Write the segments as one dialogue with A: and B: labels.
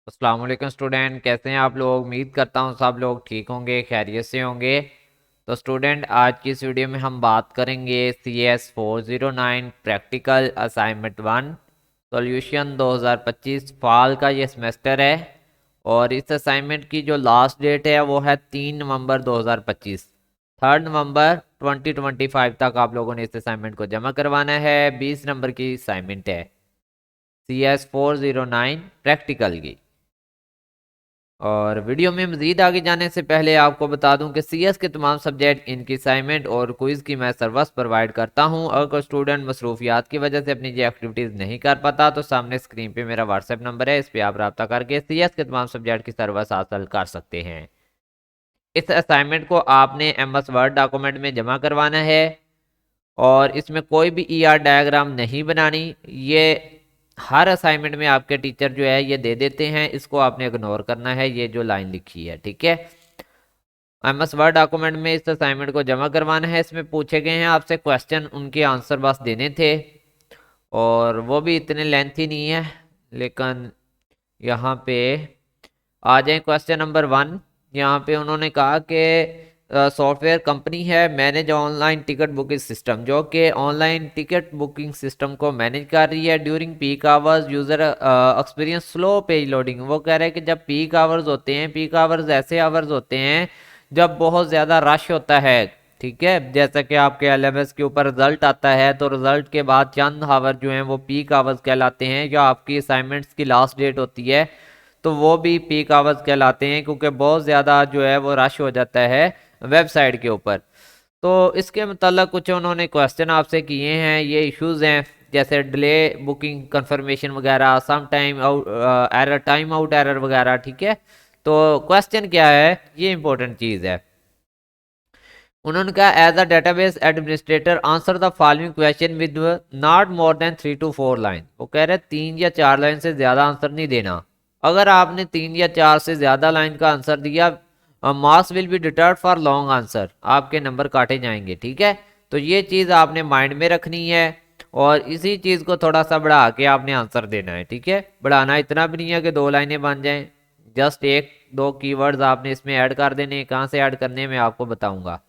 A: अस्सलाम वालेकुम स्टूडेंट, कैसे हैं आप लोग। उम्मीद करता हूँ सब लोग ठीक होंगे, खैरियत से होंगे। तो स्टूडेंट, आज की इस वीडियो में हम बात करेंगे CS409 प्रैक्टिकल असाइनमेंट 1 सॉल्यूशन 2025 फाल का ये सेमेस्टर है। और इस असाइनमेंट की जो लास्ट डेट है वो है 3 नवंबर 2025। 3 नवंबर 2025 तक आप लोगों ने इस असाइनमेंट को जमा करवाना है। 20 नंबर की असाइनमेंट है CS409 प्रैक्टिकल की। और वीडियो में मजीद आगे जाने से पहले आपको बता दूं कि सीएस के तमाम सब्जेक्ट, इनकी असाइनमेंट और क्विज़ की मैं सर्विस प्रोवाइड करता हूं। अगर कोई स्टूडेंट मसरूफियात की वजह से अपनी ये एक्टिविटीज़ नहीं कर पाता तो सामने स्क्रीन पे मेरा व्हाट्सएप नंबर है, इस पर आप रब्ता करके सीएस के तमाम सब्जेक्ट की सर्विस हासिल कर सकते हैं। इस असाइनमेंट को आपने एमएस वर्ड डॉक्यूमेंट में जमा करवाना है और इसमें कोई भी ईआर डायग्राम नहीं बनानी। ये हर असाइनमेंट में आपके टीचर जो है ये दे देते हैं, इसको आपने इग्नोर करना है, ये जो लाइन लिखी है, ठीक है। एमएस वर्ड डॉक्यूमेंट में इस असाइनमेंट को जमा करवाना है। इसमें पूछे गए हैं आपसे क्वेश्चन, उनके आंसर बस देने थे और वो भी इतने लेंथी नहीं है। लेकिन यहाँ पे आ जाए क्वेश्चन नंबर 1। यहाँ पे उन्होंने कहा कि सॉफ्टवेयर कंपनी है manage online ticket booking system, जो कि ऑनलाइन टिकट बुकिंग सिस्टम को मैनेज कर रही है during peak hours user experience slow page loading. वो कह रहे हैं कि जब पीक आवर्स होते हैं, पीक आवर्स ऐसे आवर्स होते हैं जब बहुत ज़्यादा रश होता है, ठीक है। जैसा कि आपके एलएमएस के ऊपर रिजल्ट आता है तो रिजल्ट के बाद चंद आवर जो हैं वो पीक आवर्स कहलाते हैं। जो आपकी असाइनमेंट्स की लास्ट डेट होती है तो वो भी पीक आवर्स कहलाते हैं, क्योंकि बहुत ज़्यादा जो है वो रश हो जाता है वेबसाइट के ऊपर। तो इसके मतलब कुछ उन्होंने क्वेश्चन आपसे किए हैं, ये इश्यूज हैं जैसे डिले बुकिंग कंफर्मेशन वगैरह, some time out error, time out error वगैरह, ठीक है। तो क्वेश्चन क्या है, ये इंपॉर्टेंट चीज़ है। उन्होंने कहा as a database administrator answer the following question with not more than 3 to 4 line. वो कह रहे हैं 3 या 4 लाइन से ज़्यादा आंसर नहीं देना। अगर आपने 3 या 4 से ज़्यादा लाइन का आंसर दिया, marks will be deterred for long answer, आपके नंबर काटे जाएंगे, ठीक है। तो ये चीज़ आपने माइंड में रखनी है और इसी चीज़ को थोड़ा सा बढ़ा के आपने आंसर देना है, ठीक है। बढ़ाना इतना भी नहीं है कि 2 लाइनें बन जाएं, जस्ट 1-2 कीवर्ड्स आपने इसमें ऐड कर देने। कहाँ से ऐड करने मैं आपको बताऊंगा।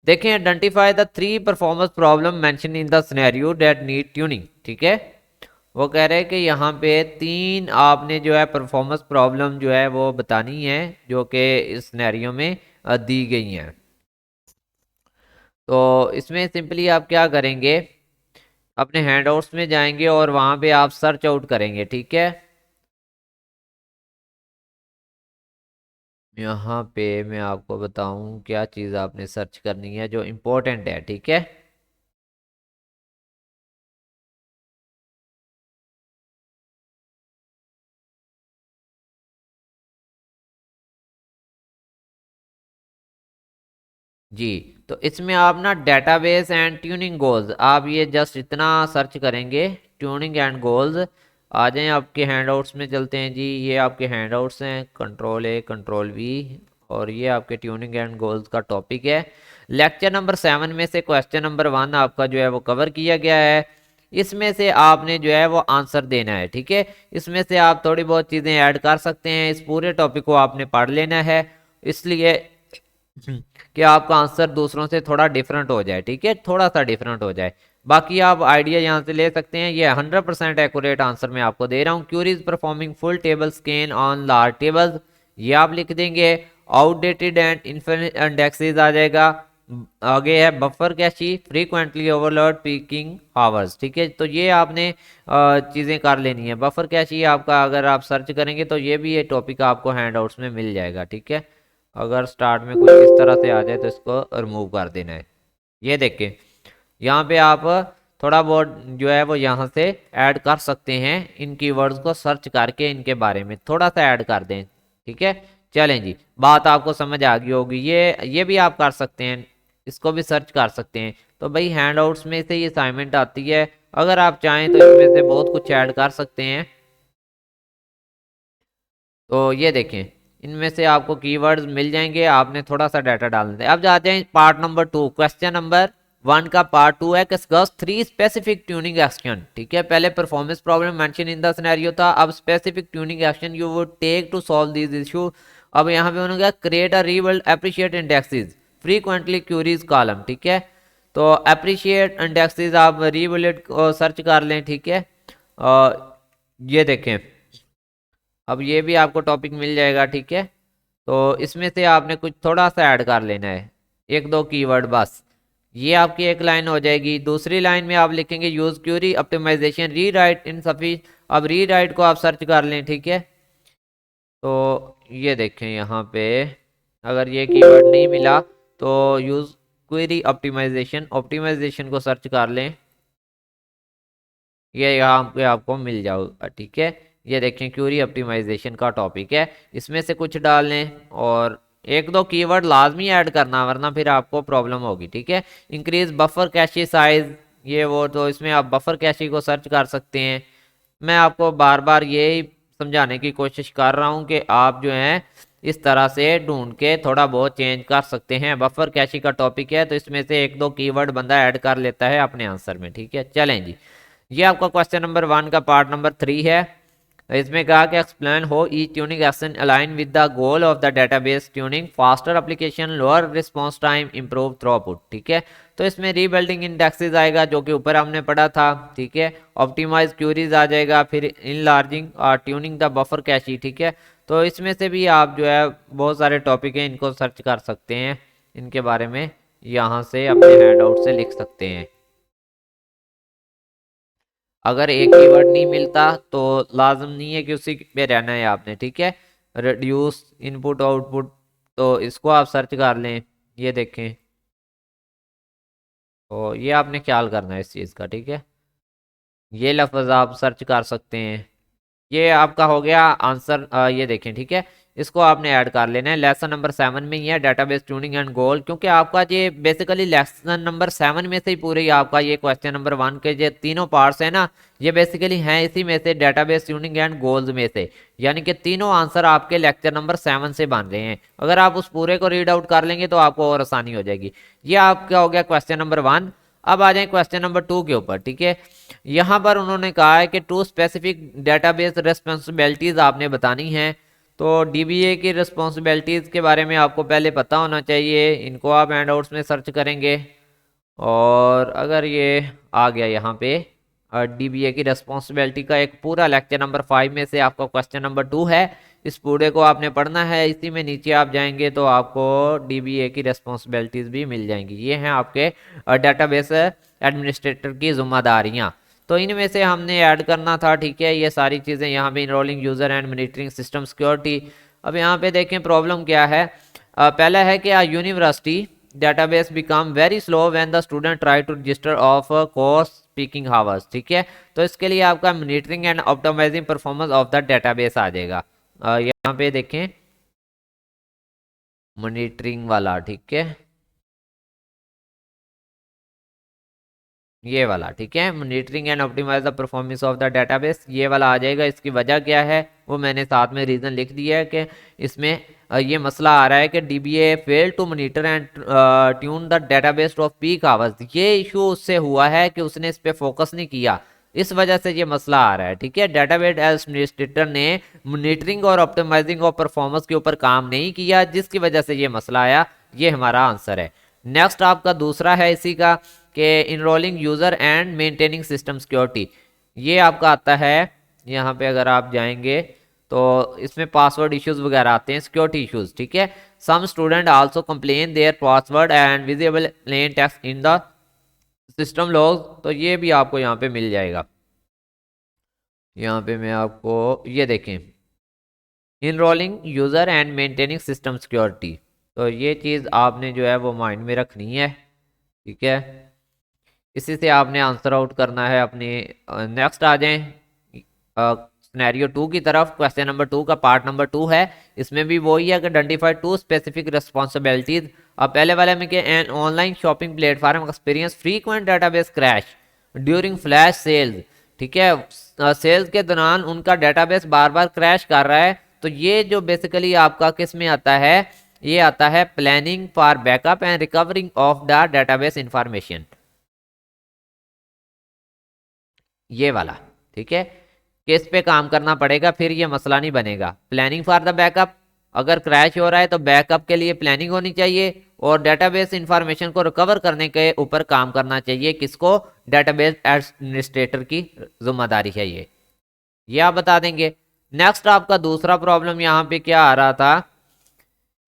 A: देखें, identify the 3 performance problem mention in the scenario that need tuning, ठीक है। वो कह रहे हैं कि यहाँ पे 3 आपने जो है परफॉर्मेंस प्रॉब्लम जो है वो बतानी है, जो कि इस सिनेरियो में दी गई हैं। तो इसमें सिंपली आप क्या करेंगे, अपने हैंडआउट्स में जाएंगे और वहाँ पे आप सर्च आउट करेंगे, ठीक है। यहाँ पे मैं आपको बताऊँ क्या चीज़ आपने सर्च करनी है जो इम्पोर्टेंट है, ठीक है। जी, तो इसमें आप ना डेटाबेस एंड ट्यूनिंग गोल्स, आप ये जस्ट इतना सर्च करेंगे, ट्यूनिंग एंड गोल्स। आ जाएं, आपके हैंडआउट्स में चलते हैं जी। ये आपके हैंडआउट्स हैं, Ctrl+A Ctrl+V, और ये आपके ट्यूनिंग एंड गोल्स का टॉपिक है। लेक्चर नंबर 7 में से क्वेश्चन नंबर 1 आपका जो है वो कवर किया गया है। इसमें से आपने जो है वो आंसर देना है, ठीक है। इसमें से आप थोड़ी बहुत चीज़ें ऐड कर सकते हैं, इस पूरे टॉपिक को आपने पढ़ लेना है, इसलिए कि आपका आंसर दूसरों से थोड़ा डिफरेंट हो जाए, ठीक है, थोड़ा सा डिफरेंट हो जाए। बाकी आप आइडिया यहाँ से ले सकते हैं। ये 100% एक्यूरेट आंसर मैं आपको दे रहा हूँ। Queries performing full table scan on large tables, ये आप लिख देंगे। आउटडेटेड एंड इनफिनिट इंडेक्सेस आ जाएगा। आगे है buffer cache, frequently overload peaking hours, ठीक है। तो ये आपने चीज़ें कर लेनी है। बफर कैशी आपका अगर आप सर्च करेंगे तो ये भी ये टॉपिक आपको हैंडआउट्स में मिल जाएगा, ठीक है। अगर स्टार्ट में कुछ इस तरह से आ जाए तो इसको रिमूव कर देना है। ये देखें, यहाँ पे आप थोड़ा बहुत जो है वो यहाँ से ऐड कर सकते हैं। इन कीवर्ड्स को सर्च करके इनके बारे में थोड़ा सा ऐड कर दें, ठीक है। चलें जी, बात आपको समझ आ गई होगी। ये भी आप कर सकते हैं, इसको भी सर्च कर सकते हैं। तो भाई हैंडआउट्स में से ये असाइनमेंट आती है, अगर आप चाहें तो इसमें से बहुत कुछ ऐड कर सकते हैं। तो ये देखें, इनमें से आपको कीवर्ड्स मिल जाएंगे, आपने थोड़ा सा डाटा डालना है। अब जाते हैं part number 2, question number one का पार्ट 2 है, डिस्कस 3 स्पेसिफिक ट्यूनिंग एक्शन। ठीक है, पहले performance problem mention in the scenario था, अब specific tuning action you would take to solve this issue. अब यहाँ पे उन्होंने कहा create a rebuild appropriate indexes frequently queries column. ठीक है, तो एप्रिशिएट इंडेक्सेस आप रीबिल्ड सर्च कर लें। ठीक है, ये देखें, अब ये भी आपको टॉपिक मिल जाएगा। ठीक है, तो इसमें से आपने कुछ थोड़ा सा ऐड कर लेना है, एक दो कीवर्ड बस। ये आपकी एक लाइन हो जाएगी। दूसरी लाइन में आप लिखेंगे यूज क्यूरी ऑप्टिमाइजेशन री राइट इन सफी। अब री राइट को आप सर्च कर लें। ठीक है, तो ये देखें यहाँ पे अगर ये कीवर्ड नहीं मिला तो यूज क्वेरी ऑप्टिमाइजेशन, ऑप्टिमाइजेशन को सर्च कर लें, ये यहाँ पे आपको मिल जाएगा। ठीक है, ये देखें क्यूरी ऑप्टिमाइजेशन का टॉपिक है, इसमें से कुछ डाल लें और एक दो कीवर्ड लाजमी ऐड करना वरना फिर आपको प्रॉब्लम होगी। ठीक है, इंक्रीज बफर कैशी साइज, ये वो, तो इसमें आप बफर कैशी को सर्च कर सकते हैं। मैं आपको बार बार यही समझाने की कोशिश कर रहा हूँ कि आप जो हैं इस तरह से ढूंढ के थोड़ा बहुत चेंज कर सकते हैं। बफर कैशी का टॉपिक है तो इसमें से एक दो कीवर्ड बंदा ऐड कर लेता है अपने आंसर में। ठीक है, चलें जी, ये आपका क्वेश्चन नंबर 1 का पार्ट नंबर 3 है। इसमें कहा कि एक्सप्लेन हो ई tuning action align with the goal of the database tuning faster application lower response time improve throughput. ठीक है, तो इसमें रीबिल्डिंग इंडेक्सेस आएगा जो कि ऊपर हमने पढ़ा था। ठीक है, ऑप्टिमाइज क्यूरीज आ जाएगा, फिर इनलार्जिंग और ट्यूनिंग द बफर कैशी। ठीक है, तो इसमें से भी आप जो है बहुत सारे टॉपिक हैं, इनको सर्च कर सकते हैं, इनके बारे में यहाँ से अपने हैंड आउट से लिख सकते हैं। अगर एक ही वर्ड नहीं मिलता तो लाजम नहीं है कि उसी पे रहना है आपने। ठीक है, रिड्यूस इनपुट आउटपुट, तो इसको आप सर्च कर लें, ये देखें, तो ये आपने ख्याल करना है इस चीज़ का। ठीक है, ये लफ्ज़ आप सर्च कर सकते हैं। ये आपका हो गया आंसर, ये देखें। ठीक है, इसको आपने ऐड कर लेना है। लेसन नंबर 7 में ही है डेटाबेस ट्यूनिंग एंड गोल, क्योंकि आपका ये बेसिकली लेसन नंबर 7 में से ही पूरे ही आपका ये क्वेश्चन नंबर 1 के जो तीनों पार्ट्स हैं ना, ये बेसिकली हैं इसी में से, डेटाबेस ट्यूनिंग एंड गोल्स में से, यानी कि तीनों आंसर आपके लेक्चर नंबर 7 से बन रहे हैं। अगर आप उस पूरे को रीड आउट कर लेंगे तो आपको और आसानी हो जाएगी। ये आपका हो गया क्वेश्चन नंबर 1। अब आ जाए क्वेश्चन नंबर 2 के ऊपर। ठीक है, यहाँ पर उन्होंने कहा है कि 2 स्पेसिफिक डेटाबेस रिस्पॉन्सिबिलिटीज आपने बतानी है। तो डीबीए की रिस्पॉन्सिबिलिटीज के बारे में आपको पहले पता होना चाहिए, इनको आप हैंडआउट्स में सर्च करेंगे और अगर ये आ गया यहाँ पे डीबीए की रिस्पॉन्सिबिलिटी का एक पूरा लेक्चर नंबर 5 में से आपका क्वेश्चन नंबर 2 है, इस पूरे को आपने पढ़ना है। इसी में नीचे आप जाएंगे तो आपको डीबीए की रिस्पॉन्सिबिलिटीज भी मिल जाएंगी। ये हैं आपके डेटाबेस एडमिनिस्ट्रेटर की जिम्मेदारियाँ, तो इनमें से हमने ऐड करना था। ठीक है, ये सारी चीज़ें यहाँ पे enrolling user and monitoring system security. अब यहाँ पे देखें प्रॉब्लम क्या है। पहला है कि university database become very slow when the student try to register of course speaking hours. ठीक है, तो इसके लिए आपका monitoring and optimizing performance of the database आ जाएगा। यहाँ पे देखें मॉनिटरिंग वाला। ठीक है, ये वाला। ठीक है, monitoring and optimize the performance of the database, ये वाला आ जाएगा। इसकी वजह क्या है वो मैंने साथ में रीज़न लिख दिया है कि इसमें ये मसला आ रहा है कि DBA fail to monitor and tune the database of peak hours. ये इशू उससे हुआ है कि उसने इस पर फोकस नहीं किया, इस वजह से ये मसला आ रहा है। ठीक है, डेटाबेस एडमिनिस्ट्रेटर ने मॉनिटरिंग और ऑप्टिमाइजिंग ऑफ परफॉर्मेंस के ऊपर काम नहीं किया, जिसकी वजह से ये मसला आया। ये हमारा आंसर है। नेक्स्ट आपका दूसरा है इसी का कि enrolling user and maintaining system security, ये आपका आता है। यहाँ पे अगर आप जाएंगे तो इसमें पासवर्ड इश्यूज वगैरह आते हैं, सिक्योरिटी इश्यूज। ठीक है, some student also complain their password and visible plain text in the system log, तो ये भी आपको यहाँ पे मिल जाएगा। यहाँ पे मैं आपको ये देखें enrolling user and maintaining system security, तो ये चीज़ आपने जो है वो माइंड में रखनी है। ठीक है, इसी से आपने आंसर आउट करना है अपने। नेक्स्ट आ जाएं सिनेरियो 2 की तरफ। क्वेश्चन नंबर 2 का पार्ट नंबर 2 है, इसमें भी वही है कि आइडेंटिफाई 2 स्पेसिफिक रिस्पॉन्सिबिलिटीज। अब पहले वाले में कि an online shopping platform experience frequent database crash during flash sales. ठीक है, सेल्स के दौरान उनका डेटाबेस बार बार क्रैश कर रहा है। तो ये जो बेसिकली आपका किस में आता है, ये आता है planning for backup and recovering of the database information, ये वाला। ठीक है, किस पे काम करना पड़ेगा, फिर ये मसला नहीं बनेगा। प्लानिंग फॉर द बैकअप, अगर क्रैश हो रहा है तो बैकअप के लिए प्लानिंग होनी चाहिए, और डेटाबेस इंफॉर्मेशन को रिकवर करने के ऊपर काम करना चाहिए किसको, डेटाबेस एडमिनिस्ट्रेटर की जिम्मेदारी है ये आप बता देंगे। नेक्स्ट आपका दूसरा प्रॉब्लम यहाँ पे क्या आ रहा था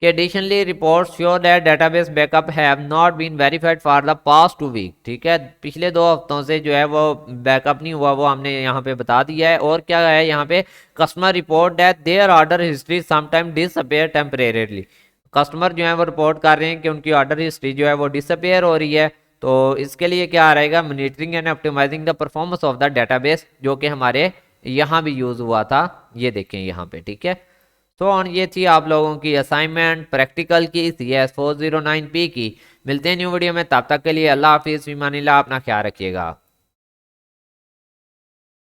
A: कि additionally report sure that database backup have not been verified for the past 2 week. ठीक है, पिछले 2 हफ्तों से जो है वो बैकअप नहीं हुआ, वो हमने यहाँ पे बता दिया है। और क्या है यहाँ पे, customer report that their order history sometime disappear temporarily. Customer जो है वो रिपोर्ट कर रहे हैं कि उनकी ऑर्डर हिस्ट्री जो है वो डिसअपीयर हो रही है। तो इसके लिए क्या रहेगा, monitoring and optimizing the performance of the database, जो कि हमारे यहाँ भी यूज हुआ था, ये देखें यहाँ पे। ठीक है, तो ऑन ये थी आप लोगों की असाइनमेंट प्रैक्टिकल की CS 409P की। मिलते हैं न्यू वीडियो में, तब तक के लिए अल्लाह हाफिज़, फ़ी अमानिल्लाह, अपना ख्याल रखिएगा।